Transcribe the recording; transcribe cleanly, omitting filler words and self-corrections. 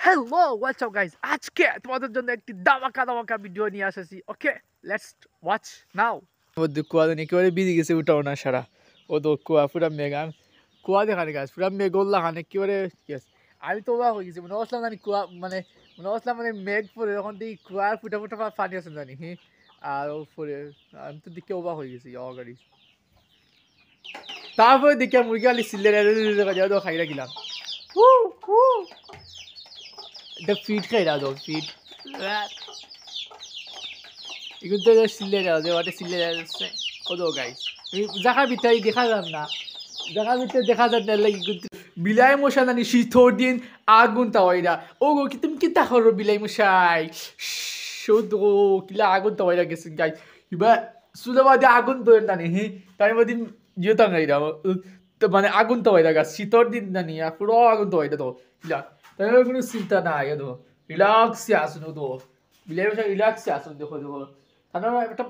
Hello what's up guys, আজকে তোমাদের জন্য একটি ধামাকা ভিডিও নিয়ে আসছি। ওকে, লেটস ওয়াচ নাও। মধ্যে কুয়া দেন একেবারে বিধি গেছে, উঠাও না সারা। ও তো কুয়া পুরা মেঘান কুয়া দেখানে গাছ পুরা মেঘল্লা খান একেবারে। আমি তো অবাক হয়ে গেছি, মনে আসলাম জানি কুয়া মানে মনে আসলাম মানে মেঘ পরে যখন দেখি কুয়ার ফুটা ফুটা পানি আছে জানি। হ্যাঁ, আর ও পরে আমি তো দেখে অবাক হয়ে গেছি গাড়ি। তারপরে দেখে মুরগি আলি সিল্লে খাই রাখিলাম। The feet খাই দাও ফিট এগুলো তো সিলে দাও যে ওটা সিলে যাচ্ছে। ও তো গাইস জায়গার ভিতরে দেখা যান না, জায়গার ভিতরে দেখা যান না লাগি কিন্তু বিলাই মশা নানি শীতর দিন আগুন তাওয়াইরা। ও গো কি তুমি কি তা করো বিলাই মশাই? শুধু কিলা আগুন তাওয়াইরা গেছেন গাইস। ইবা সুলাবাদে আগুন তো নানি হি তাই মদিন জিওতাং গাইরা মানে আগুন তাওয়াইরা গাছ শীতর দিন নানি পুরো আগুন তাওয়াইরা তো কিলা তাই কোনো চিন্তা নাই তো রিল্যাক্সে আসুন তো বিলাই মশাই রিল্যাক্সে আসুন দেখো দেখো। তারপর একটা